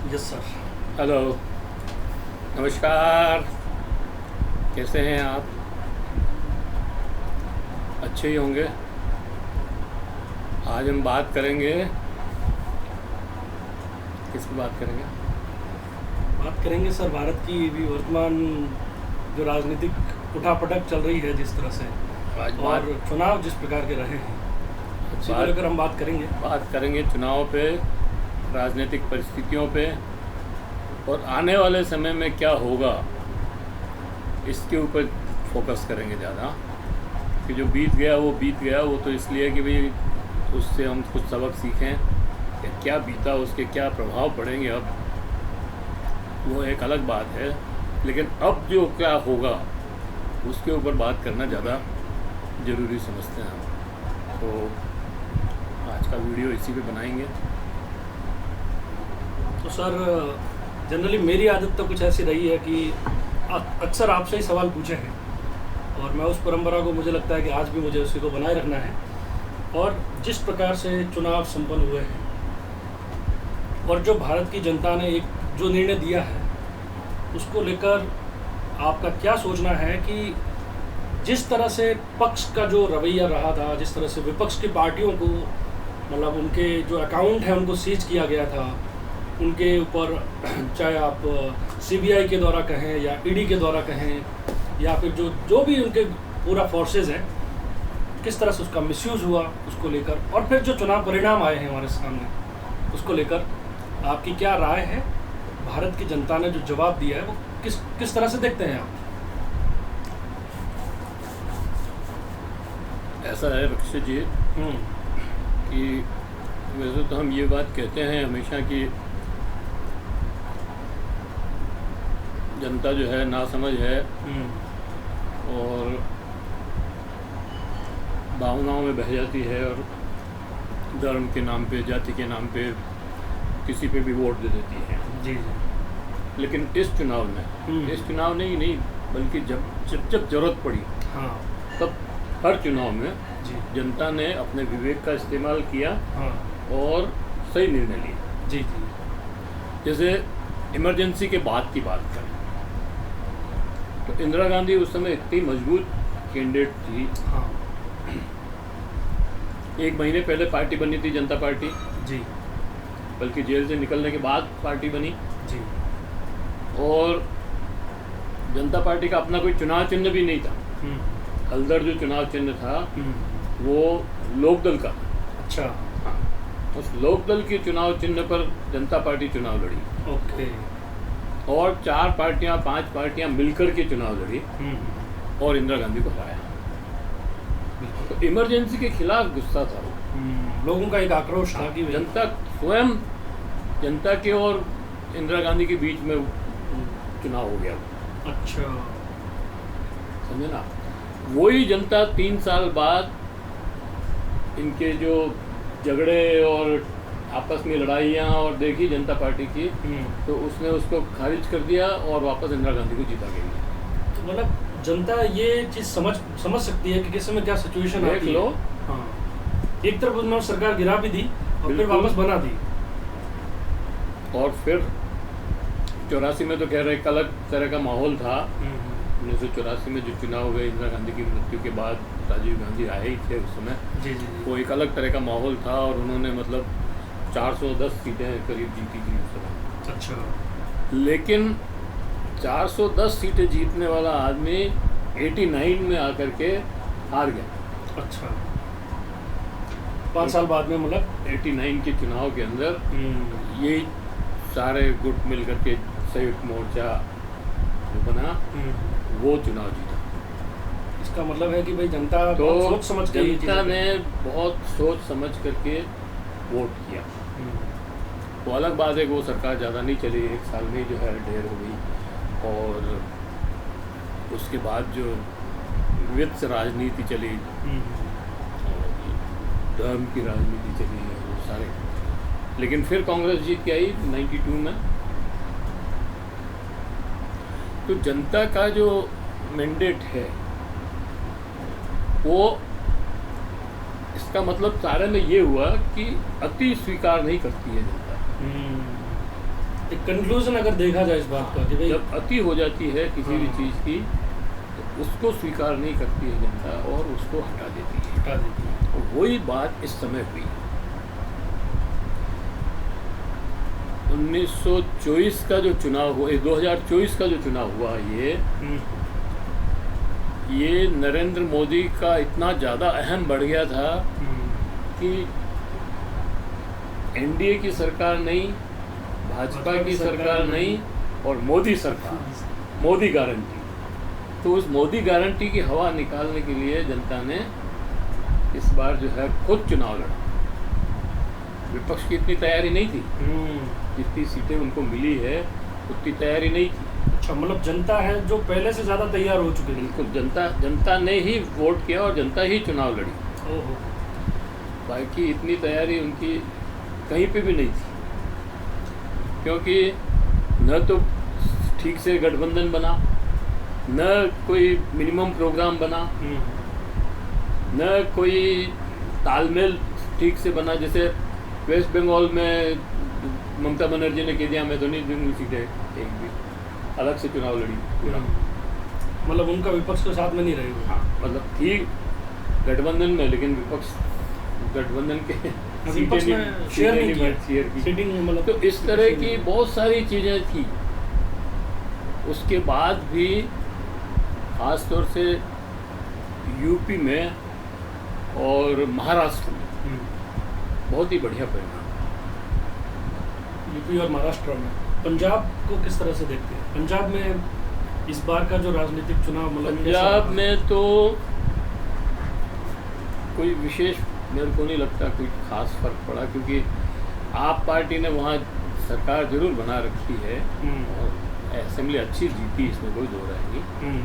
Yes sir. Hello, नमस्कार। कैसे हैं आप? अच्छे ही होंगे। आज हम बात करेंगे, किस पर बात करेंगे? बात करेंगे सर भारत की भी वर्तमान जो राजनीतिक उठापटक चल रही है जिस तरह से, आज और चुनाव जिस प्रकार के रहे हैं उसी को लेकर हम बात करेंगे। बात करेंगे चुनाव पे, राजनीतिक परिस्थितियों पे, और आने वाले समय में क्या होगा इसके ऊपर फोकस करेंगे ज़्यादा। कि जो बीत गया वो बीत गया, वो तो इसलिए कि भाई उससे हम कुछ सबक सीखें कि क्या बीता, उसके क्या प्रभाव पड़ेंगे अब, वो एक अलग बात है। लेकिन अब जो क्या होगा उसके ऊपर बात करना ज़्यादा ज़रूरी समझते हैं हम। तो आज का वीडियो इसी पे बनाएंगे। तो सर जनरली मेरी आदत तो कुछ ऐसी रही है कि अक्सर आपसे ही सवाल पूछे हैं, और मैं उस परंपरा को, मुझे लगता है कि आज भी मुझे उसी को बनाए रखना है। और जिस प्रकार से चुनाव संपन्न हुए हैं और जो भारत की जनता ने एक जो निर्णय दिया है उसको लेकर आपका क्या सोचना है कि जिस तरह से पक्ष का जो रवैया रहा था, जिस तरह से विपक्ष की पार्टियों को मतलब उनके जो अकाउंट हैं उनको सीज किया गया था, उनके ऊपर चाहे आप सीबीआई के द्वारा कहें या ईडी के द्वारा कहें या फिर जो भी उनके पूरा फोर्सेस हैं, किस तरह से उसका मिसयूज़ हुआ उसको लेकर, और फिर जो चुनाव परिणाम आए हैं हमारे सामने उसको लेकर आपकी क्या राय है? भारत की जनता ने जो जवाब दिया है वो किस तरह से देखते हैं आप? ऐसा है रक्षित जी कि वैसे तो हम ये बात कहते हैं हमेशा कि जनता जो है नासमझ है और भावनाओं में बह जाती है, और धर्म के नाम पे, जाति के नाम पे किसी पे भी वोट दे देती है। जी जी। लेकिन इस चुनाव में, इस चुनाव में ही नहीं बल्कि जब जरूरत पड़ी, हाँ, तब हर चुनाव में जी जनता ने अपने विवेक का इस्तेमाल किया, हाँ, और सही निर्णय लिया। जी जी। जैसे इमरजेंसी के बाद की बात करें तो इंदिरा गांधी उस समय इतनी मजबूत कैंडिडेट थी। हाँ, 1 महीने पहले पार्टी बनी थी जनता पार्टी, जी बल्कि जेल से निकलने के बाद पार्टी बनी। जी। और जनता पार्टी का अपना कोई चुनाव चिन्ह भी नहीं था। हल्दर जो चुनाव चिन्ह था वो लोकदल का। अच्छा। हाँ, उस लोकदल के चुनाव चिन्ह पर जनता पार्टी चुनाव लड़ी, ओके। और 4 पार्टियां 5 पार्टियां मिलकर के चुनाव लड़ी और इंदिरा गांधी को हराया। तो इमरजेंसी के खिलाफ गुस्सा था वो। लोगों का एक आक्रोश था कि जनता स्वयं, जनता के और इंदिरा गांधी के बीच में चुनाव हो गया। अच्छा, समझे ना? वही जनता 3 साल बाद इनके जो झगड़े और आपस में लड़ाइयाँ और देखी जनता पार्टी की, तो उसने उसको खारिज कर दिया और वापस इंदिरा गांधी को जीता गया। तो मतलब जनता ये चीज़ समझ सकती है कि किस समय क्या सिचुएशन देख लो। हाँ, एक तरफ उन्होंने सरकार गिरा भी दी और फिर वापस बना दी। और फिर 84 में तो कह रहे एक अलग तरह का माहौल था। 1984 में जो चुनाव हुए इंदिरा गांधी की मृत्यु के बाद, राजीव गांधी आए ही थे उस समय। जी जी जी। वो एक अलग तरह का माहौल था, और उन्होंने मतलब 410 सीटें करीब जीती थी उस समय। अच्छा। लेकिन 410 सीटें जीतने वाला आदमी 89 में आकर के हार गया। अच्छा, 5 साल बाद में, मतलब 89 के चुनाव के अंदर ये सारे गुट मिल करके संयुक्त मोर्चा जो बना, वो चुनाव जीता। इसका मतलब है कि भाई जनता तो बहुत सोच समझ के जनता ने बहुत सोच समझ करके वोट किया। तो अलग बात है कि वो सरकार ज़्यादा नहीं चली, 1 साल में जो है ढेर हो गई। और उसके बाद जो वित्त राजनीति चली और धर्म की राजनीति चली, वो सारे। लेकिन फिर कांग्रेस जीत के आई 92 में। तो जनता का जो मैंडेट है वो, इसका मतलब सारे में ये हुआ कि अति स्वीकार नहीं करती है जनता। एक कंक्लूजन अगर देखा जाए इस बात का कि भाई जब अति हो जाती है किसी भी हाँ। चीज़ की तो उसको स्वीकार नहीं करती है जनता और उसको हटा देती है। हटा देती है। और वही बात इस समय हुई। 1924 का जो चुनाव हुआ, 2024 का जो चुनाव हुआ, ये नरेंद्र मोदी का इतना ज़्यादा अहम बढ़ गया था कि एनडीए की सरकार नहीं, भाजपा की सरकार नहीं, और मोदी सरकार, मोदी गारंटी। तो उस मोदी गारंटी की हवा निकालने के लिए जनता ने इस बार जो है खुद चुनाव लड़ा। विपक्ष की इतनी तैयारी नहीं थी, जितनी सीटें उनको मिली है उतनी तैयारी नहीं थी। अच्छा, मतलब जनता है जो पहले से ज़्यादा तैयार हो चुकी थी। बिल्कुल, जनता ने ही वोट किया और जनता ही चुनाव लड़ी। ओहो। बाकी इतनी तैयारी उनकी कहीं पे भी नहीं थी, क्योंकि न तो ठीक से गठबंधन बना, न कोई मिनिमम प्रोग्राम बना, न कोई तालमेल ठीक से बना। जैसे वेस्ट बंगाल में ममता बनर्जी ने कह दिया मैं तो नहीं दूंगी सीटें, एक भी अलग से चुनाव लड़ी पूरा। मतलब उनका विपक्ष के साथ में नहीं रही। हाँ, मतलब थी गठबंधन में, लेकिन विपक्ष गठबंधन के विपक्ष में शेयर नहीं किया, सीटिंग मतलब। तो इस तरह की बहुत सारी चीज़ें थी। उसके बाद भी खास तौर से यूपी में और महाराष्ट्र में बहुत ही बढ़िया परिणाम। यूपी और महाराष्ट्र में। पंजाब को किस तरह से देखते हैं? पंजाब में इस बार का जो राजनीतिक चुनाव, मतलब पंजाब में तो कोई विशेष मेरे को नहीं लगता कोई खास फर्क पड़ा, क्योंकि आप पार्टी ने वहाँ सरकार जरूर बना रखी है और असेंबली अच्छी जीती, इसमें कोई दो राय नहीं।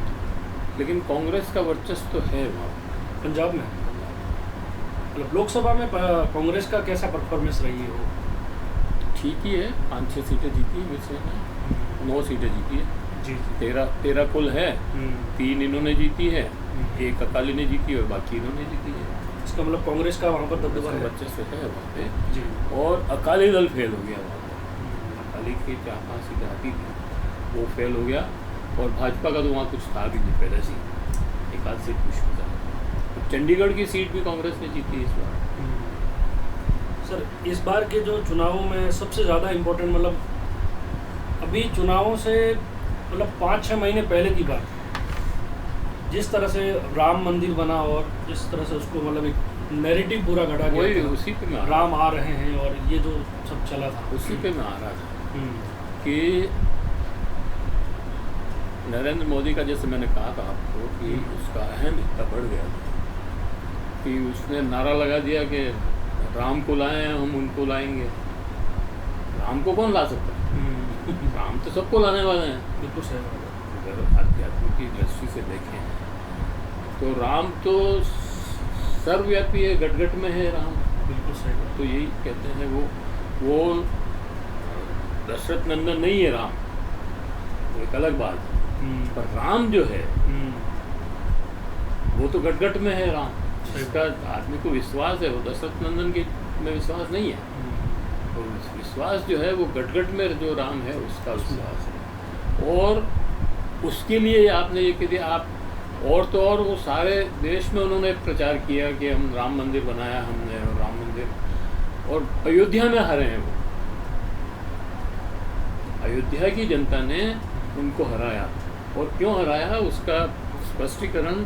लेकिन कांग्रेस का वर्चस्व तो है वहाँ पंजाब में। मतलब लोकसभा में कांग्रेस का कैसा परफॉर्मेंस रही है वो? ठीक ही है, 5-6 सीटें जीती है, वैसे 9 सीटें जीती है जी। 13 कुल है। 3 इन्होंने जीती है, 1 अकाली ने जीती और बाकी इन्होंने जीती है। इसका मतलब कांग्रेस का वहाँ पर दबदबा है, वर्चस्व है वहाँ पे जी। और अकाली दल फेल हो गया वहाँ पर। अकाली की 4-5 सीटें आती थी, वो फेल हो गया। और भाजपा का तो वहाँ कुछ था भी नहीं पहले से, एक आध सीट मुश्किल था। तो चंडीगढ़ की सीट भी कांग्रेस ने जीती इस बार। सर, इस बार के जो चुनावों में सबसे ज़्यादा इम्पोर्टेंट, मतलब अभी चुनावों से मतलब 5-6 महीने पहले की बात, जिस तरह से राम मंदिर बना और जिस तरह से उसको मतलब एक नैरेटिव पूरा गढ़ा वही गया था, उसी पे मैं राम आ रहे हैं और ये जो सब चला था, उसी पे मैं आ रहा था कि नरेंद्र मोदी का, जैसे मैंने कहा था आपको कि उसका अहम इतना बढ़ गया कि उसने नारा लगा दिया कि राम को लाए हैं हम, उनको लाएंगे। राम को कौन ला सकता है? राम तो सबको लाने वाले हैं। बिल्कुल सही बात है। अगर अध्यात्म की दृष्टि से देखें तो राम तो सर्वव्यापी है, गट में है राम। बिल्कुल सही बात। तो यही कहते हैं वो दशरथ नंदन नहीं है राम, वो एक अलग बात है। पर राम जो है वो तो गट में है राम, जिसका आदमी को विश्वास है। वो दशरथ नंदन के में विश्वास नहीं है, तो विश्वास जो है वो गट में जो राम है उसका विश्वास है। और उसके लिए आपने ये कह दिया आप, और तो और वो सारे देश में उन्होंने प्रचार किया कि हम राम मंदिर बनाया हमने, और राम मंदिर, और अयोध्या में हारे हैं वो। अयोध्या की जनता ने उनको हराया, और क्यों हराया उसका स्पष्टीकरण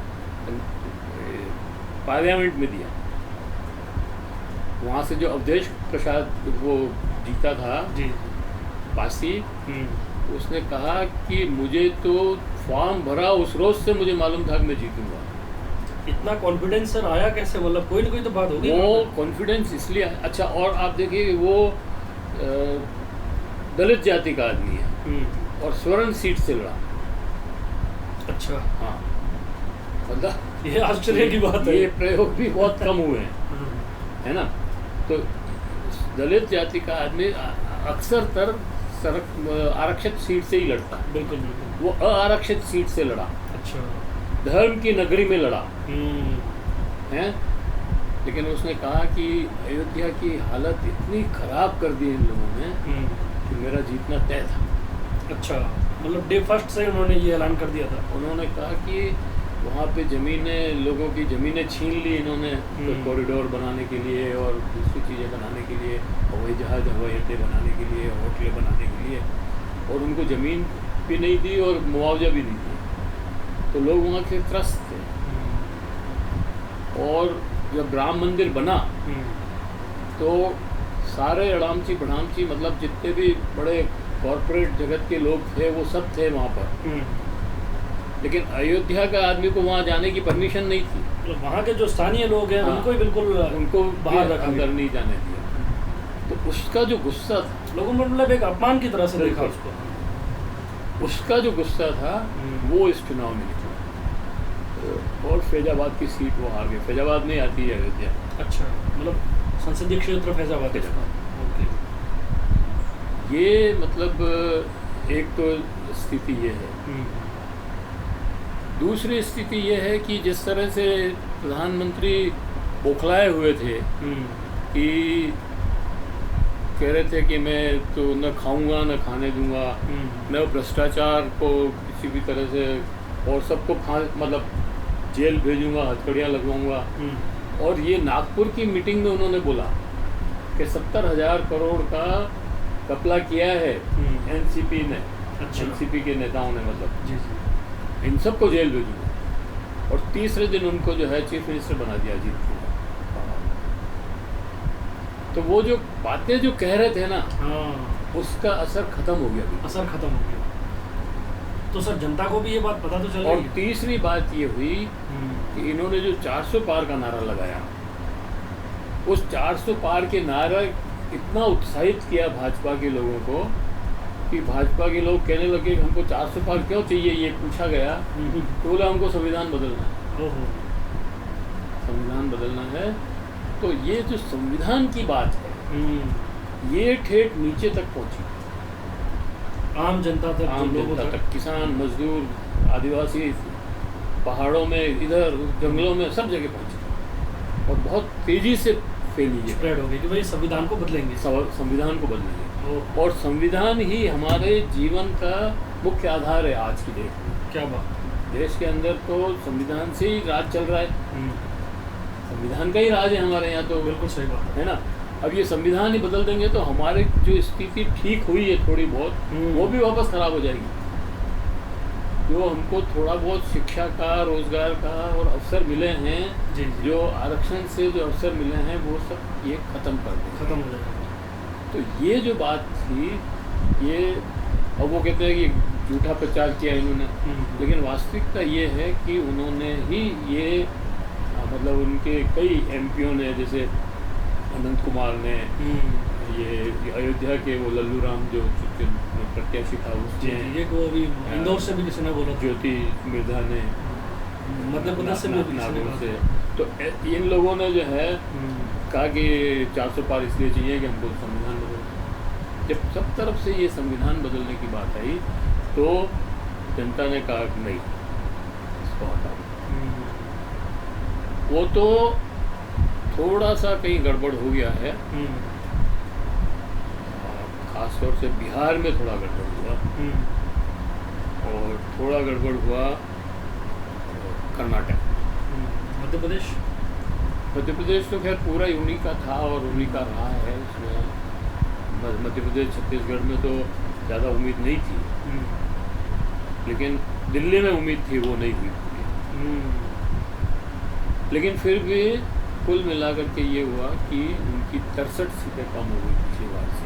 पार्लियामेंट में दिया। वहाँ से जो अवधेश प्रसाद वो जीता था जी, बासी, उसने कहा कि मुझे तो फॉर्म भरा उस रोज से मुझे मालूम था कि मैं जीतूंगा। इतना कॉन्फिडेंस सर आया कैसे? मतलब कोई ना कोई तो बात होगी। वो कॉन्फिडेंस इसलिए अच्छा, और आप देखिए वो दलित जाति का आदमी है और स्वर्ण सीट से लड़ा। अच्छा, हाँ, मतलब ये आश्चर्य की बात है। ये प्रयोग भी बहुत कम हुए हैं, है ना। तो दलित जाति का आदमी अक्सर तर आरक्षित सीट से ही लड़ता है। बिल्कुल बिल्कुल। वो अआरक्षित सीट से लड़ा, अच्छा, धर्म की नगरी में लड़ा है। लेकिन उसने कहा कि अयोध्या की हालत इतनी खराब कर दी इन लोगों ने कि मेरा जीतना तय था। अच्छा, मतलब डे फर्स्ट से उन्होंने ये ऐलान कर दिया था। उन्होंने कहा कि वहाँ पे ज़मीनें, लोगों की ज़मीनें छीन ली इन्होंने तो कॉरिडोर बनाने के लिए और दूसरी चीज़ें बनाने के लिए, हवाई जहाज़, हवाई अड्डे बनाने के लिए, होटलें बनाने के लिए, और उनको ज़मीन भी नहीं दी और मुआवजा भी नहीं दिया। तो लोग वहाँ के त्रस्त थे। और जब राम मंदिर बना तो सारे अड़ामची बढ़ामची, मतलब जितने भी बड़े कॉरपोरेट जगत के लोग थे वो सब थे वहाँ पर। लेकिन अयोध्या का आदमी को वहाँ जाने की परमिशन नहीं थी। मतलब वहाँ के जो स्थानीय लोग हैं उनको ही बिल्कुल उनको बाहर अंदर नहीं जाने दिया। तो उसका जो गुस्सा था, लोगों ने मतलब एक अपमान की तरह से देखा उसको। उसका जो गुस्सा था वो इस चुनाव में निकला। और फैजाबाद की सीट वो हार गए। फैजाबाद नहीं आती है अयोध्या। अच्छा, मतलब संसदीय क्षेत्र फैजाबाद है। ओके। ये मतलब एक तो स्थिति ये है। दूसरी स्थिति ये है कि जिस तरह से प्रधानमंत्री बौखलाए हुए थे कि कह रहे थे कि मैं तो न खाऊंगा न खाने दूंगा, न भ्रष्टाचार को किसी भी तरह से, और सबको मतलब जेल भेजूंगा, हथकड़ियाँ लगवाऊंगा। और ये नागपुर की मीटिंग में उन्होंने बोला कि 70,000 करोड़ का घपला किया है एनसीपी ने। अच्छा। एनसीपी के नेताओं ने, मतलब जी जी, इन सबको जेल भेजूंगा। और तीसरे दिन उनको जो है चीफ मिनिस्टर बना दिया जीत के। तो वो जो बातें जो कह रहे थे ना, उसका असर खत्म हो गया। असर खत्म हो गया। तो सर जनता को भी ये बात पता तो चल रही है। और तीसरी बात ये हुई कि इन्होंने जो 400 पार का नारा लगाया, उस 400 पार के नारा इतना उत्साहित किया भाजपा के लोगों को कि भाजपा के लोग कहने लगे कि हमको 400 पार क्यों चाहिए। ये पूछा गया तो बोला हमको संविधान बदलना है। संविधान बदलना है। तो ये जो संविधान की बात है ये ठेठ नीचे तक पहुंची, आम जनता तक, आम जनता तक, किसान, मजदूर, आदिवासी, पहाड़ों में, इधर जंगलों में, सब जगह पहुंची और बहुत तेजी से फैली, स्प्रेड हो गई कि भाई संविधान को बदलेंगे, संविधान को बदलेंगे। और संविधान ही हमारे जीवन का मुख्य आधार है आज की डेट में। क्या बात। देश के अंदर तो संविधान से ही राज चल रहा है। संविधान का ही राज है हमारे यहाँ। तो बिल्कुल सही बात है ना। अब ये संविधान ही बदल देंगे तो हमारे जो स्थिति ठीक हुई है थोड़ी बहुत, वो भी वापस खराब हो जाएगी। जो हमको थोड़ा बहुत शिक्षा का, रोजगार का और अवसर मिले हैं, जी। जो आरक्षण से जो अवसर मिले हैं, वो सब ये खत्म कर देंगे, खत्म हो जाएगा। तो ये जो बात थी, ये अब वो कहते हैं कि झूठा प्रचार किया इन्होंने, लेकिन वास्तविकता ये है कि उन्होंने ही ये मतलब उनके कई एमपीओ ने, जैसे अनंत कुमार ने, ये अयोध्या के वो लल्लू राम जो प्रत्याशी था उसने, ये को अभी इंदौर से भी किसी ने बोला, ज्योति मिर्धा ने मध्य प्रदेश से भी नागौर से, तो इन लोगों ने जो है कहा कि 400 पार इसलिए चाहिए कि हमको संविधान बदल। जब सब तरफ से ये संविधान बदलने की बात आई तो जनता ने कहा नहीं, इसको हटाओ। वो तो थोड़ा सा कहीं गड़बड़ हो गया है, खासतौर से बिहार में थोड़ा गड़बड़ हुआ, और थोड़ा गड़बड़ हुआ कर्नाटक। मध्य प्रदेश तो खैर पूरा ही उन्हीं का था और उन्हीं का रहा है। इसमें मध्य प्रदेश, छत्तीसगढ़ में तो ज़्यादा उम्मीद नहीं थी, लेकिन दिल्ली में उम्मीद थी, वो नहीं हुई पूरी। लेकिन फिर भी कुल मिलाकर के ये हुआ कि उनकी 63 सीटें कम हो गई पिछली बार से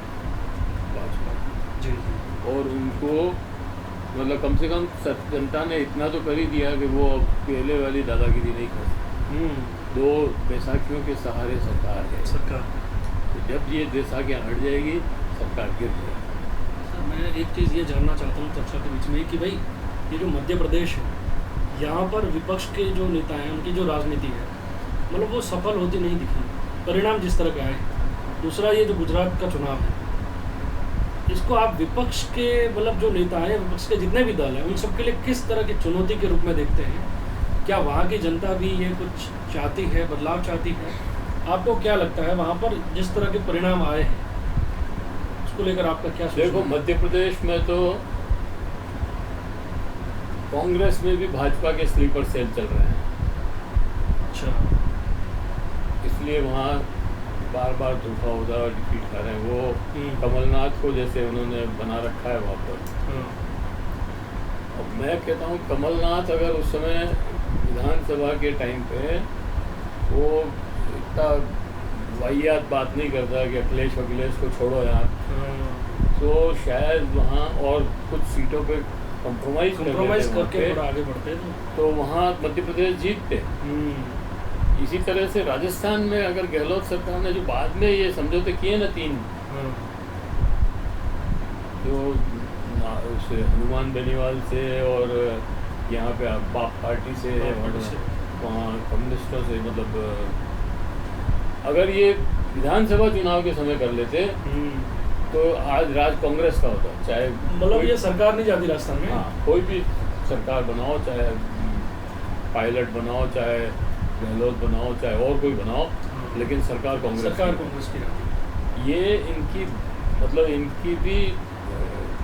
भाजपा जी। और उनको मतलब कम से कम जनता ने इतना तो कर ही दिया कि वो पहले वाली दादागिरी नहीं कर सकती। 2 बैसाखियों के सहारे सरकार है। तो जब ये बैसाखियाँ हट जाएगी, सरकार गिर जाएगी। सर मैं एक चीज़ ये जानना चाहता हूँ चर्चा के बीच में कि भाई ये जो मध्य प्रदेश है, यहाँ पर विपक्ष के जो नेता हैं, उनकी जो राजनीति है, मतलब वो सफल होती नहीं दिखी, परिणाम जिस तरह का है। दूसरा ये जो गुजरात का चुनाव है, इसको आप विपक्ष के मतलब जो नेता हैं, विपक्ष के जितने भी दल हैं, उन सबके लिए किस तरह की चुनौती के रूप में देखते हैं? क्या वहाँ की जनता भी ये कुछ चाहती है, बदलाव चाहती है? आपको क्या लगता है वहाँ पर जिस तरह के परिणाम आए हैं, उसको को लेकर आपका क्या सोचना देखो, है? मध्य प्रदेश में तो कांग्रेस में भी भाजपा के स्लीपर सेल चल रहे हैं, अच्छा। इसलिए वहाँ बार बार धोखा होता और डिफीट कर रहे हैं। वो हम्म। कमलनाथ को जैसे उन्होंने बना रखा है वहाँ पर। हाँ। अब मैं कहता हूँ कमलनाथ अगर उस समय विधानसभा के टाइम पे वो इतना वाहियात बात नहीं करता कि अखिलेश को छोड़ो यार, हाँ। तो शायद वहाँ और कुछ सीटों पे कंप्रोमाइज़ करके थोड़ा आगे बढ़ते तो वहाँ मध्य प्रदेश जीतते। इसी तरह से राजस्थान में अगर गहलोत सरकार ने जो बाद में ये समझौते किए ना 3, हाँ। जो उससे हनुमान बेनीवाल से और यहाँ पे बाप पार्टी से और वहाँ कम्युनिस्टों से, मतलब अगर ये विधानसभा चुनाव के समय कर लेते तो आज राज कांग्रेस का होता, चाहे मतलब ये सरकार नहीं जाती राजस्थान में। हाँ, कोई भी सरकार बनाओ, चाहे पायलट बनाओ, चाहे गहलोत बनाओ, चाहे और कोई बनाओ, लेकिन सरकार कांग्रेस की रहती। ये इनकी मतलब इनकी भी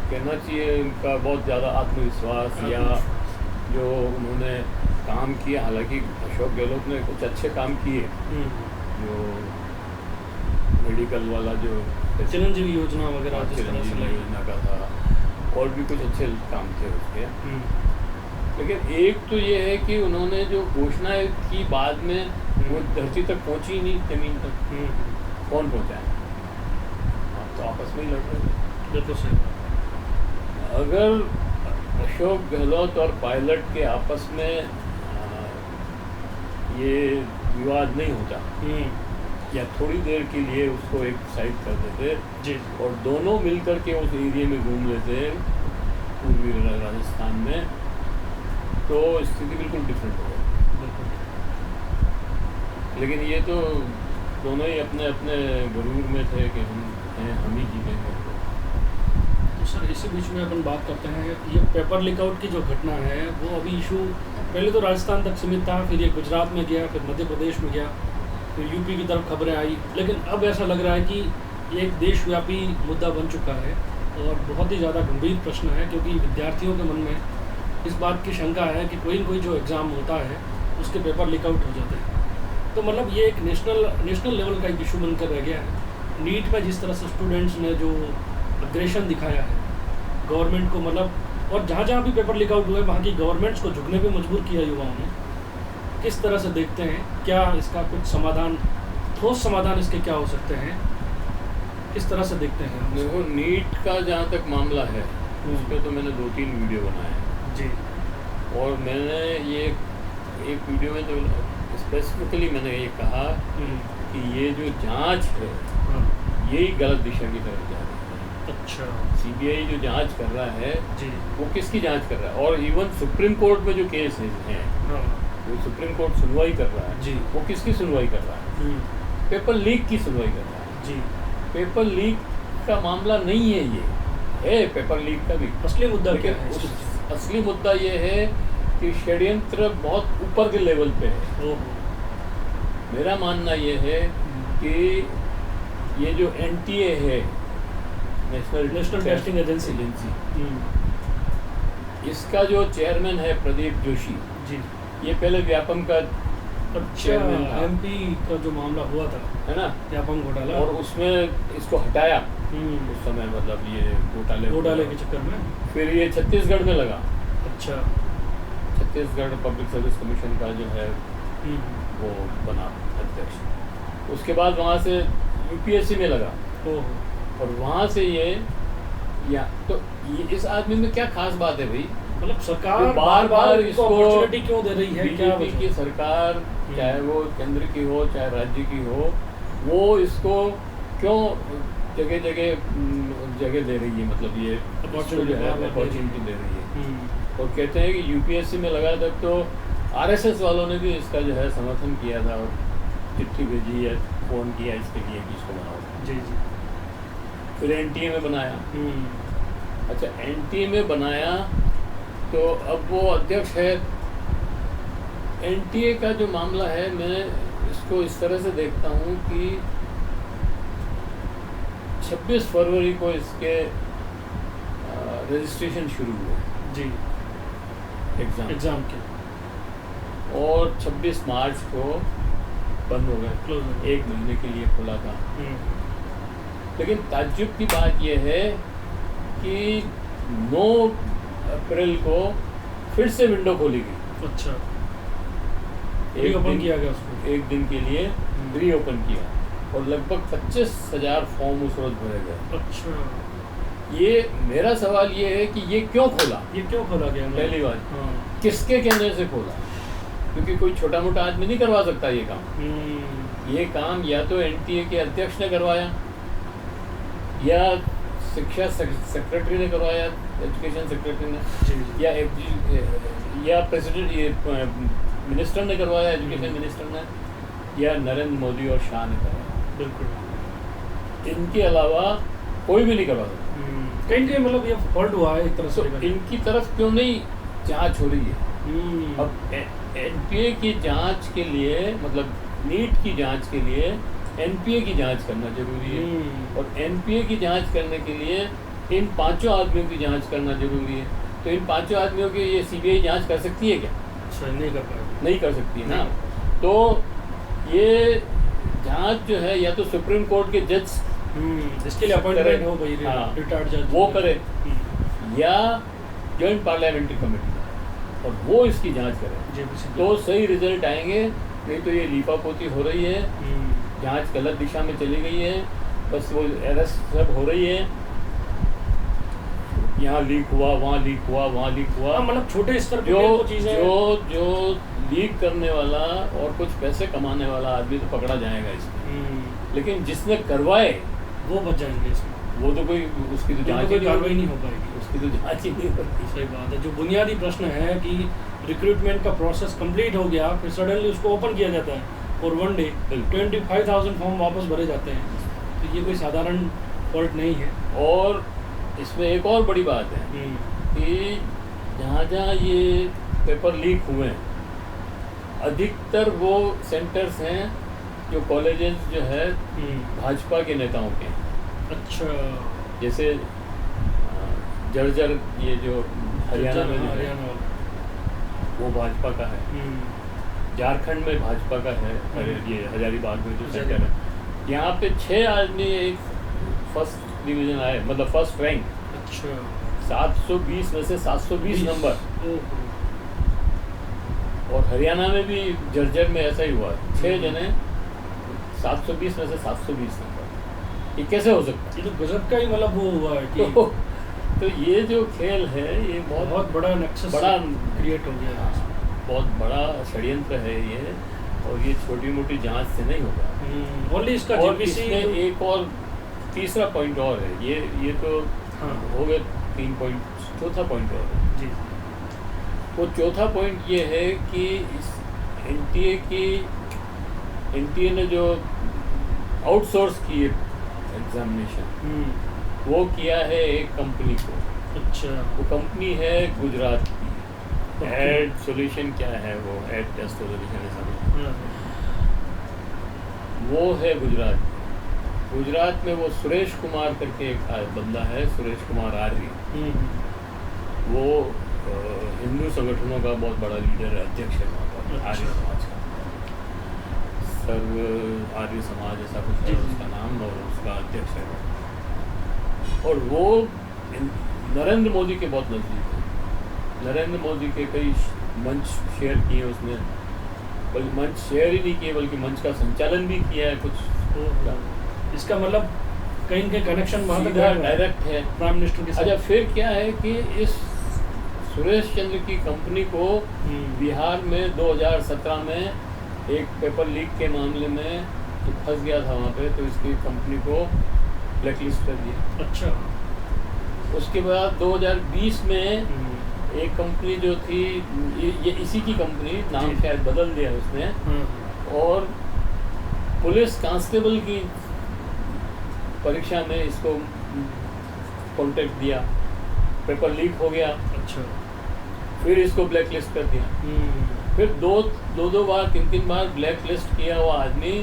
कहना चाहिए, इनका बहुत ज़्यादा आत्मविश्वास या जो उन्होंने काम किया। हालांकि अशोक गहलोत ने कुछ अच्छे काम किए, जो मेडिकल वाला जो चिरंजीवी योजना वगैरह चिरंजीवी योजना का था, और भी कुछ अच्छे काम थे उसके। लेकिन एक तो ये है कि उन्होंने जो घोषणाएं की बाद में वो धरती तक पहुंची ही नहीं, जमीन तक कौन पहुंचाए? आप तो आपस में ही लड़ रहे थे। बिल्कुल सही। अगर अशोक गहलोत और पायलट के आपस में ये विवाद नहीं होता या थोड़ी देर के लिए उसको एक साइड कर देते जी, और दोनों मिलकर के उस एरिया में घूम लेते पूर्वी राजस्थान में, तो स्थिति बिल्कुल डिफरेंट हो गई। लेकिन ये तो दोनों ही अपने अपने गुरूर में थे कि हम ही जीतेंगे। तो सर इसी बीच में अपन बात करते हैं, ये पेपर लीकआउट की जो घटना है वो अभी इशू पहले तो राजस्थान तक सीमित था, फिर ये गुजरात में गया, फिर मध्य प्रदेश में गया, फिर यूपी की तरफ खबरें आई, लेकिन अब ऐसा लग रहा है कि ये एक देशव्यापी मुद्दा बन चुका है और बहुत ही ज़्यादा गंभीर प्रश्न है, क्योंकि विद्यार्थियों के मन में इस बात की शंका है कि कोई न कोई जो एग्ज़ाम होता है उसके पेपर लीकआउट हो जाते हैं। तो मतलब ये एक नेशनल लेवल का एक इशू बनकर रह गया है। नीट में जिस तरह से स्टूडेंट्स ने जो अग्रेशन दिखाया है गवर्नमेंट को, मतलब और जहाँ जहाँ भी पेपर लीकआउट हुए वहाँ की गवर्नमेंट्स को झुकने पे मजबूर किया युवाओं ने, किस तरह से देखते हैं? क्या इसका कुछ समाधान, ठोस समाधान इसके क्या हो सकते हैं? किस तरह से देखते हैं? देखो, नीट का जहाँ तक मामला है उस पर तो मैंने 2-3 वीडियो बनाए हैं जी, और मैंने ये एक वीडियो में जो स्पेसिफिकली मैंने ये कहा कि ये जो जांच है यही गलत दिशा की तरफ जा रही है। अच्छा, सीबीआई जो जांच कर रहा है जी, वो किसकी जांच कर रहा है? और इवन सुप्रीम कोर्ट में जो केस हैं, वो सुप्रीम कोर्ट सुनवाई कर रहा है जी, वो किसकी सुनवाई कर रहा है? पेपर लीक की सुनवाई कर रहा है जी। पेपर लीक का मामला नहीं है, ये है पेपर लीक का भी असली मुद्दा क्या लेकिन है? असली मुद्दा ये है कि षड्यंत्र बहुत ऊपर के लेवल पे है। मेरा मानना ये है कि ये जो NTA है, नेशनल टेस्टिंग एजेंसी, इसका जो चेयरमैन है प्रदीप जोशी जी, ये पहले व्यापम का चेयरमैन था, MP का जो मामला हुआ था, है ना, व्यापम घोटाला, और उसमें इसको हटाया उस समय, मतलब ये घोटाले के चक्कर में। फिर ये छत्तीसगढ़ में लगा। अच्छा, छत्तीसगढ़ पब्लिक सर्विस कमीशन का जो है वो बना अध्यक्ष। उसके बाद वहाँ से UPSC में लगा और वहाँ से ये इस आदमी में क्या खास बात है भाई? मतलब सरकार बार इसको अपॉर्चुनिटी क्यों दे रही है? क्या बीजेपी की सरकार, चाहे वो केंद्र की हो चाहे राज्य की हो, वो इसको क्यों जगह जगह दे रही है? मतलब ये अपॉर्चुनिटी दे रही है। और कहते हैं कि UPSC में लगा तक तो RSS वालों ने भी इसका जो है समर्थन किया था और चिट्ठी भेजी है, फ़ोन किया इसके लिए कि इसको बनाओ। जी जी। फिर NTA में बनाया। अच्छा, NTA में बनाया तो अब वो अध्यक्ष है। NTA का जो मामला है, मैं इसको इस तरह से देखता हूँ कि 26 फरवरी को इसके रजिस्ट्रेशन शुरू हुए जी एग्ज़ाम के और 26 मार्च को बंद हो गए, क्लोज हो गए। 1 महीने के लिए खुला था। हम्म, लेकिन ताज्जुब की बात यह है कि 9 अप्रैल को फिर से विंडो खोली गई, अच्छा एक ओपन दिन- किया गया उसको। एक दिन के लिए रीओपन किया और लगभग 25,000 फॉर्म उस रोज भरे गए। अच्छा ये मेरा सवाल ये है कि ये क्यों खोला, ये क्यों खोला गया? पहली बात हाँ किसके कहने से खोला, क्योंकि कोई छोटा मोटा आदमी नहीं करवा सकता ये काम। हम्म, ये काम या तो एनटीए के अध्यक्ष ने करवाया या शिक्षा सेक्रेटरी ने करवाया, एजुकेशन सेक्रेटरी ने, जी जी या प्रेसिडेंट ये मिनिस्टर ने करवाया, एजुकेशन मिनिस्टर ने, या नरेंद्र मोदी और शाह ने करवाया। बिल्कुल। इनके अलावा कोई भी नहीं करवा सकता। कहीं ना कहीं मतलब ये फॉल्ट हुआ है एक तरह तो से। इनकी तरफ क्यों नहीं जांच हो रही है? हम्म, अब एनपीए की जांच के लिए, मतलब नीट की जांच के लिए एनपीए की जांच करना जरूरी है, हम्म, और एनपीए की जांच करने के लिए इन 5 आदमियों की जांच करना जरूरी है। तो इन 5 आदमियों की ये सीबीआई जांच कर सकती है क्या? अच्छा नहीं कर पाएगा। नहीं कर सकती है ना। तो ये जांच जो है या तो सुप्रीम कोर्ट के जज इसके लिए अपॉइंटमेंट हो भाई, हाँ, रिटायर्ड जज वो करे, या जॉइंट पार्लियामेंट्री कमेटी और वो इसकी जांच करे, जेपीसी तो सही रिजल्ट आएंगे। नहीं तो ये लीपापोती हो रही है, जांच गलत दिशा में चली गई है, बस वो अरेस्ट सब हो रही है, यहाँ लीक हुआ, वहाँ लीक हुआ, वहाँ लीक हुआ। मतलब छोटे स्तर पे जो वो चीजें जो लीक करने वाला और कुछ पैसे कमाने वाला आदमी तो पकड़ा जाएगा इसमें, लेकिन जिसने करवाए वो बच जाएंगे इसमें। वो तो कोई, उसकी तो जांच ही कोई नहीं कार्रवाई होगी, नहीं हो पाएगी। उसकी तो जांच ही नहीं होगी। सही बात है। जो बुनियादी प्रश्न है कि रिक्रूटमेंट का प्रोसेस कंप्लीट हो गया, फिर सडनली उसको ओपन किया जाता है और वन डे 25,000 फॉर्म वापस भरे जाते हैं, तो ये कोई साधारण फॉल्ट नहीं है। और इसमें एक और बड़ी बात है कि जहाँ जहाँ ये पेपर लीक हुए हैं, अधिकतर वो सेंटर्स हैं जो कॉलेजेस जो है भाजपा के नेताओं के हैं। अच्छा, जैसे जर्जर, ये जो हरियाणा में जो है, हरियाणा वाला। वो भाजपा का है। झारखंड में भाजपा का है, ये हजारीबाग में जो सेंटर है, यहाँ पे 6 आदमी एक फर्स्ट डिवीजन आए, मतलब फर्स्ट रैंक। अच्छा, 720 में से 720 नंबर। ओहो। और हरियाणा में भी जर्जर में ऐसा ही हुआ, 6 जने 720 में से 720 नंबर। ये कैसे हो सकता है? ये तो गजब का ही मतलब वो हुआ है कि तो ये जो खेल है ये बहुत बड़ा नेक्सस बड़ा क्रिएट हो गया है। बहुत बड़ा षड्यंत्र है ये, और ये छोटी मोटी जांच से नहीं होगा। ओनली इसका और जेपीसी इसमें एक और तीसरा पॉइंट और है, ये तो हाँ। हो गए 3 पॉइंट, चौथा पॉइंट और है। जी वो चौथा पॉइंट ये है कि इस एनटीए ने जो आउटसोर्स की एग्जामिनेशन वो किया है एक कंपनी को। अच्छा, वो कंपनी है गुजरात की, एड सॉल्यूशन, क्या है वो, एड टेस्ट सॉल्यूशन ऐसा, वो है गुजरात में। गुजरात में वो सुरेश कुमार करके एक बंदा है, सुरेश कुमार आर्य, वो हिंदू संगठनों का बहुत बड़ा लीडर है, अध्यक्ष है वहाँ पर, आर्य समाज का, सर्व आर्य समाज ऐसा कुछ है उसका नाम, और उसका अध्यक्ष है। और वो नरेंद्र मोदी के बहुत नज़दीक है। नरेंद्र मोदी के कई मंच शेयर किए उसने, बल्कि मंच शेयर ही नहीं किए बल्कि मंच का संचालन भी किया है कुछ। इसका मतलब कहीं न कहीं कनेक्शन वहाँ तक डायरेक्ट है प्राइम मिनिस्टर के साथ। अच्छा, फिर क्या है कि इस सुरेश चंद्र की कंपनी को बिहार में 2017 में एक पेपर लीक के मामले में तो फंस गया था वहाँ पे, तो इसकी कंपनी को ब्लैकलिस्ट कर दिया। अच्छा, उसके बाद 2020 में एक कंपनी जो थी, ये इसी की कंपनी, नाम शायद बदल दिया उसने, और पुलिस कांस्टेबल की परीक्षा में इसको कॉन्टेक्ट दिया, पेपर लीक हो गया। अच्छा, फिर इसको ब्लैक लिस्ट कर दिया। फिर दो बार 3 बार ब्लैक लिस्ट किया हुआ आदमी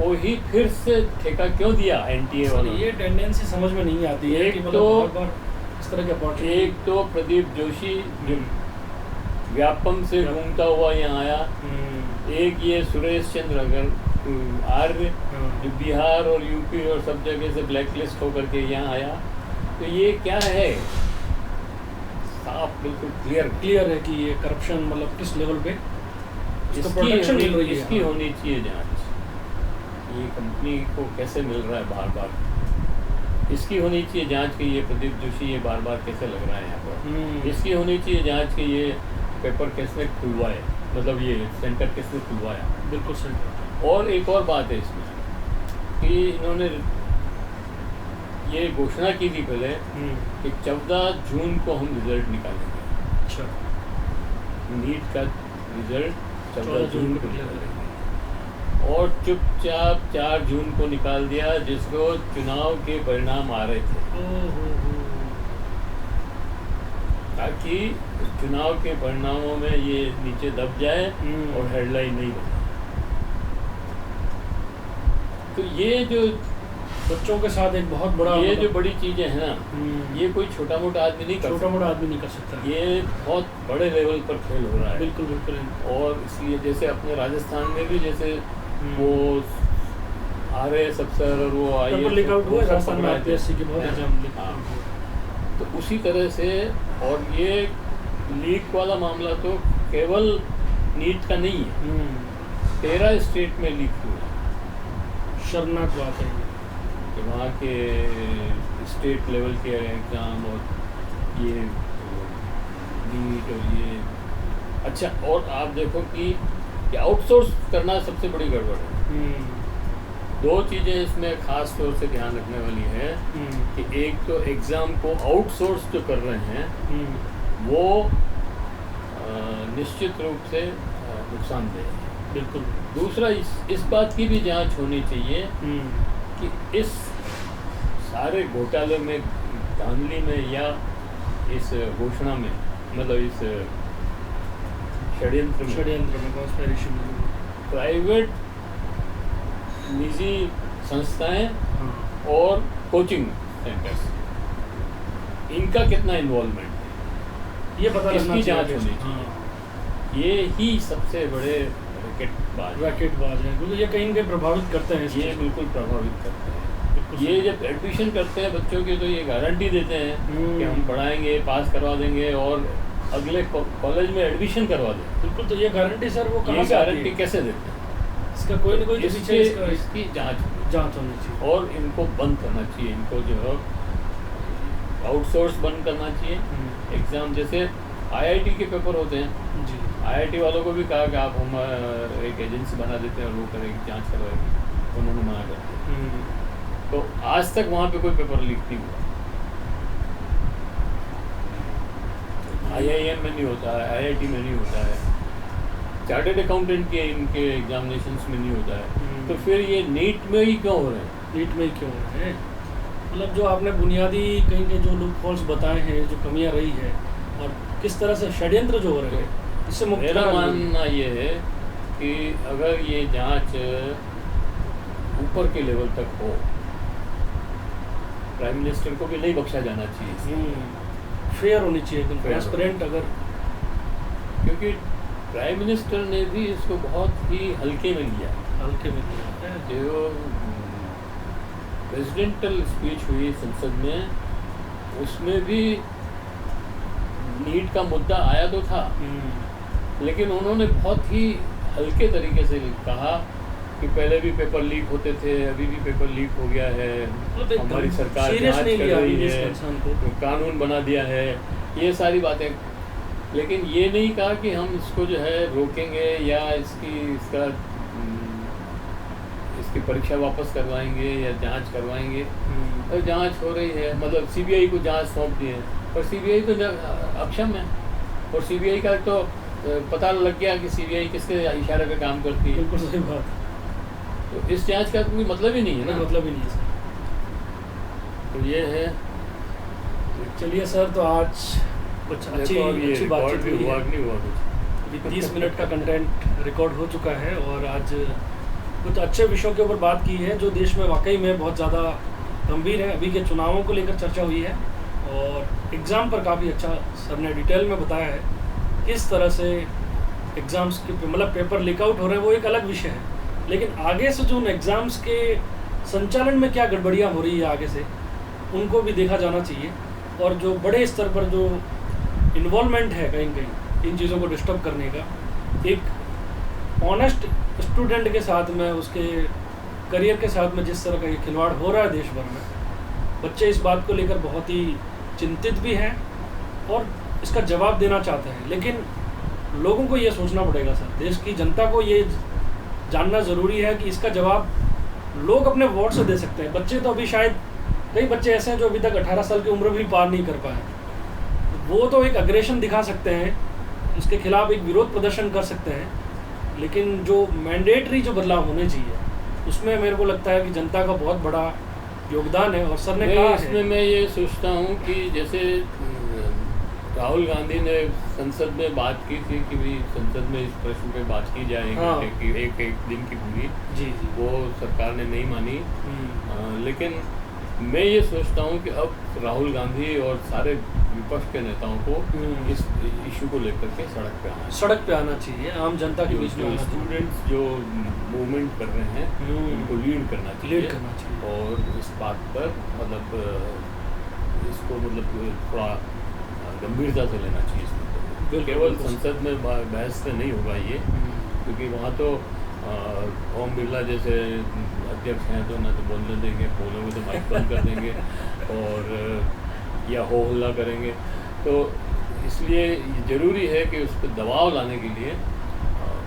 को ही फिर से ठेका क्यों दिया एनटीए सर, वालों ने? ये टेंडेंसी समझ में नहीं आती है एक कि मतलब तो- बार-बार इस तरह के अपॉर्चुनिटी। एक तो प्रदीप जोशी जो व्यापम से घूमता हुआ यहाँ आया, एक ये सुरेश चंद्र आर्य जो बिहार और यूपी और सब जगह से ब्लैक लिस्ट होकर के यहाँ आया। तो ये क्या है, साफ बिल्कुल क्लियर है कि ये करप्शन मतलब किस लेवल पे इसको इसकी प्रोटेक्शन मिल रही है। इसकी होनी चाहिए जांच। ये कंपनी को कैसे मिल रहा है बार बार, इसकी होनी चाहिए जांच कि ये प्रदीप जोशी ये बार बार कैसे लग रहा है यहाँ पर। इसकी होनी चाहिए जांच कि ये पेपर किसने खुलवाए, मतलब ये सेंटर किसने खुलवाया। बिल्कुल सही। और एक और बात है इसमें कि इन्होंने ये घोषणा की थी पहले कि 14 जून को हम रिजल्ट निकालेंगे। अच्छा, नीट का रिजल्ट 14 जून को क्लियर निकालेंगे, और चुपचाप 4 जून को निकाल दिया, जिसको चुनाव के परिणाम आ रहे थे, ताकि चुनाव के परिणामों में ये नीचे दब जाए और हेडलाइन नहीं बने। तो ये जो बच्चों के साथ एक बहुत बड़ा ये मतलब- जो बड़ी चीज़ें हैं ना, ये कोई छोटा मोटा आदमी नहीं कर छोटा सकता। मोटा आदमी नहीं कर सकता। ये बहुत बड़े लेवल पर खेल हो रहा है। बिल्कुल बिल्कुल। और इसलिए जैसे अपने राजस्थान में भी जैसे वो RAS अफसर और वो पेपर लीक आउट हुआ वो सब राजस्थान में पकड़ाए थे। IPSC के बहुत एग्जाम लीक हाँ। तो उसी तरह से, और ये लीक वाला मामला तो केवल नीट का नहीं है, 13 स्टेट में लीक हुआ। शर्मनाक बात है ये। कि वहाँ के स्टेट लेवल के एग्ज़ाम और ये नीट और ये अच्छा। और आप देखो कि आउटसोर्स करना सबसे बड़ी गड़बड़ है। 2 चीज़ें इसमें ख़ास तौर से ध्यान रखने वाली है कि एक तो एग्ज़ाम को आउटसोर्स जो कर रहे हैं वो निश्चित रूप से नुकसानदेह है। बिल्कुल। दूसरा इस बात की भी जांच होनी चाहिए कि इस सारे घोटाले में, धांधली में, या इस घोषणा में, मतलब इस षड्यंत्र में कॉन्स्पिरेसी में प्राइवेट निजी संस्थाएं और कोचिंग सेंटर्स, इनका कितना इन्वॉल्वमेंट है, ये पता लगना इसकी चाहिए। जांच होनी चाहिए। ये ही सबसे बड़े रैकेटबाज है, क्योंकि ये कहीं न कहीं प्रभावित करते हैं। ये बिल्कुल प्रभावित करते हैं। ये जब एडमिशन करते हैं बच्चों की तो ये गारंटी देते हैं कि हम पढ़ाएंगे, पास करवा देंगे और अगले कॉलेज में एडमिशन करवा देंगे। बिल्कुल। तो ये गारंटी सर वो कहाँ ये से आती गारंटी है? कैसे देते हैं? इसका कोई ना कोई इसकी जांच होनी चाहिए और इनको बंद करना चाहिए। इनको जो है आउटसोर्स बंद करना चाहिए। एग्ज़ाम जैसे IIT के पेपर होते हैं जी। IIT वालों को भी कहा कि आप हम एक एजेंसी बना देते हैं और वो करेगी, जांच करवाएगी, उन्होंने मना कर दिया। तो आज तक वहाँ पे कोई पेपर लीक नहीं हुआ। IIM में नहीं होता है, IIT में नहीं होता है, चार्टर्ड अकाउंटेंट के इनके एग्जामिनेशंस में नहीं होता है। तो फिर ये नीट में ही क्यों हो रहे हैं? नीट में ही क्यों हो रहे हैं? मतलब जो आपने बुनियादी कहीं के जो लूप होल्स बताए हैं, जो कमियां रही है और किस तरह से षड्यंत्र जो हो रहे हैं, इससे मुक्त मेरा करना मानना ये है कि अगर ये जांच ऊपर के लेवल तक हो, प्राइम मिनिस्टर को भी नहीं बख्शा जाना चाहिए। फेयर होनी चाहिए, एकदम Fair ट्रांसपेरेंट। अगर क्योंकि प्राइम मिनिस्टर ने भी इसको बहुत ही हल्के में लिया। हल्के में लिया है। जो प्रेसिडेंटल स्पीच हुई संसद में, उसमें भी नीट का मुद्दा आया तो था, लेकिन उन्होंने बहुत ही हल्के तरीके से कहा कि पहले भी पेपर लीक होते थे, अभी भी पेपर लीक हो गया है, हमारी सरकार सीरियस जांच नहीं कर लिया रही इस है, इंसान को। तो कानून बना दिया है, ये सारी बातें। लेकिन ये नहीं कहा कि हम इसको जो है रोकेंगे या इसकी परीक्षा वापस करवाएंगे या जांच करवाएंगे। और जांच हो रही है, मतलब CBI को जांच सौंप दी है, पर CBI तो अक्षम है। और CBI का तो पता लग गया कि CBI किसके इशारे पे काम करती है। बिल्कुल सही बात। तो इस जांच का कोई मतलब ही नहीं है ना। मतलब ही नहीं है सर। तो ये है। चलिए सर, तो आज कुछ अच्छी बातचीत हुई है। नहीं हुआ कुछ। अभी 30 मिनट का कंटेंट रिकॉर्ड हो चुका है और आज कुछ अच्छे विषयों के ऊपर बात की है जो देश में वाकई में बहुत ज़्यादा गंभीर है। अभी के चुनावों को लेकर चर्चा हुई है और एग्ज़ाम पर काफ़ी अच्छा सर ने डिटेल में बताया है किस तरह से एग्ज़ाम्स के मतलब पेपर लीक आउट हो रहे हैं, वो एक अलग विषय है। लेकिन आगे से जो उन एग्ज़ाम्स के संचालन में क्या गड़बड़ियाँ हो रही है आगे से, उनको भी देखा जाना चाहिए। और जो बड़े स्तर पर जो इन्वॉल्वमेंट है कहीं कहीं इन चीज़ों को डिस्टर्ब करने का, एक ऑनेस्ट स्टूडेंट के साथ में, उसके करियर के साथ में जिस तरह का ये खिलवाड़ हो रहा है देश भर में, बच्चे इस बात को लेकर बहुत ही चिंतित भी हैं और इसका जवाब देना चाहते हैं। लेकिन लोगों को ये सोचना पड़ेगा सर, देश की जनता को ये जानना ज़रूरी है कि इसका जवाब लोग अपने वोट से दे सकते हैं। बच्चे तो अभी शायद कई बच्चे ऐसे हैं जो अभी तक 18 साल की उम्र भी पार नहीं कर पाए, वो तो एक अग्रेशन दिखा सकते हैं, उसके खिलाफ एक विरोध प्रदर्शन कर सकते हैं। लेकिन जो मैंडेटरी जो बदलाव होने चाहिए उसमें मेरे को लगता है कि जनता का बहुत बड़ा योगदान है। और सर ने कहा इसमें है, मैं ये सोचता हूँ कि जैसे राहुल गांधी ने संसद में बात की थी कि भी संसद में इस प्रश्न पे बात की जाएगी, हाँ। एक दिन की पूरी, जी जी, वो सरकार ने नहीं मानी। लेकिन मैं ये सोचता हूँ कि अब राहुल गांधी और सारे विपक्ष के नेताओं को इस इशू को लेकर के सड़क पे आना चाहिए। सड़क पे आना चाहिए, आम जनता के बीच में आना चाहिए। स्टूडेंट्स जो मूवमेंट कर रहे हैं उनको लीड करना चाहिए और इस बात पर मतलब इसको मतलब थोड़ा गंभीरता से लेना चाहिए। इसमें केवल संसद में बहस से नहीं होगा ये, क्योंकि वहाँ तो ओम बिरला जैसे अध्यक्ष हैं तो ना तो बोलने देंगे, बोलोगे तो माइक बंद कर देंगे और या हो हल्ला करेंगे। तो इसलिए ज़रूरी है कि उस पर दबाव लाने के लिए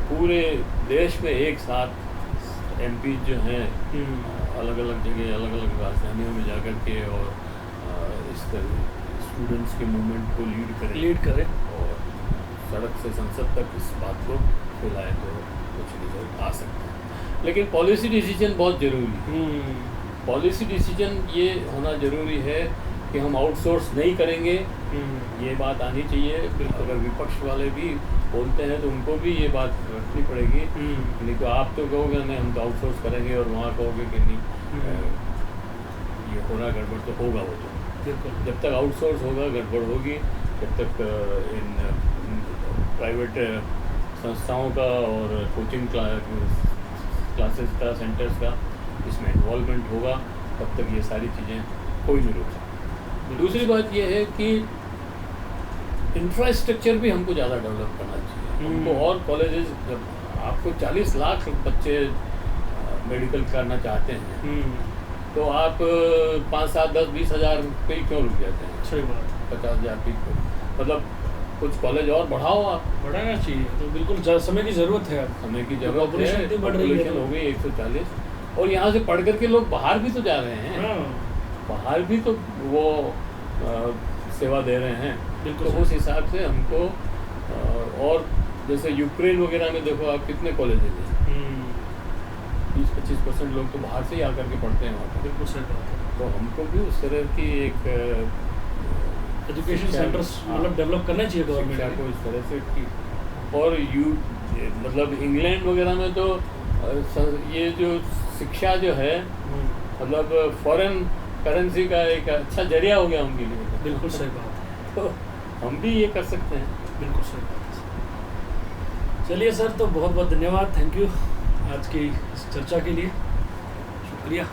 पूरे देश में एक साथ एमपी जो हैं अलग अलग जगह अलग अलग राजधानियों में जाकर के और इस तरह स्टूडेंट्स के मूवमेंट को लीड करें और सड़क से संसद तक इस बात को फैलाएं तो कुछ रिजल्ट आ सकते हैं। लेकिन पॉलिसी डिसीजन बहुत ज़रूरी है। पॉलिसी डिसीजन ये होना ज़रूरी है कि हम आउटसोर्स नहीं करेंगे, ये बात आनी चाहिए। अगर विपक्ष वाले भी बोलते हैं तो उनको भी ये बात रखनी पड़ेगी। नहीं तो आप तो कहोगे नहीं हम तो आउटसोर्स करेंगे और वहाँ कहोगे कि नहीं ये हो रहा गड़बड़, तो होगा वो तो बिल्कुल। जब तक आउटसोर्स होगा गड़बड़ होगी, जब तक इन प्राइवेट संस्थाओं का और कोचिंग क्लासेस का सेंटर्स का इसमें इन्वॉल्वमेंट होगा, तब तक ये सारी चीज़ें कोई नहीं रोक सकती। दूसरी बात ये है कि इंफ्रास्ट्रक्चर भी हमको ज़्यादा डेवलप करना चाहिए। हमको और कॉलेजेस, जब आपको 40 लाख बच्चे मेडिकल करना चाहते हैं तो आप 5, 7, 10, 20 हज़ार पे क्यों रुक जाते हैं? सही बात, 50,000 पे मतलब कुछ कॉलेज और बढ़ाओ, आप बढ़ाना चाहिए। तो बिल्कुल समय की ज़रूरत है, अब समय की ज़रूरत है। पॉपुलेशन बढ़ रही है, हो गई 140 और यहाँ से पढ़ करके लोग बाहर भी तो जा रहे हैं। बाहर भी तो वो सेवा दे रहे हैं। तो उस हिसाब से हमको और जैसे यूक्रेन वगैरह में देखो आप कितने कॉलेजेस हैं, 20-25% लोग तो बाहर से ही आकर के पढ़ते हैं वहाँ पर। बिल्कुल सही बात है। तो हमको भी उस तरह की एक एजुकेशन सेंटर्स मतलब डेवलप करना चाहिए गवर्नमेंट को इस तरह से की। और मतलब इंग्लैंड वगैरह में तो ये जो शिक्षा जो है मतलब फॉरेन करेंसी का एक अच्छा जरिया हो गया उनके लिए। बिल्कुल सही बात है। तो हम भी ये कर सकते हैं। बिल्कुल सही बात है। चलिए सर, तो बहुत बहुत धन्यवाद, थैंक यू आज की इस चर्चा के लिए, शुक्रिया।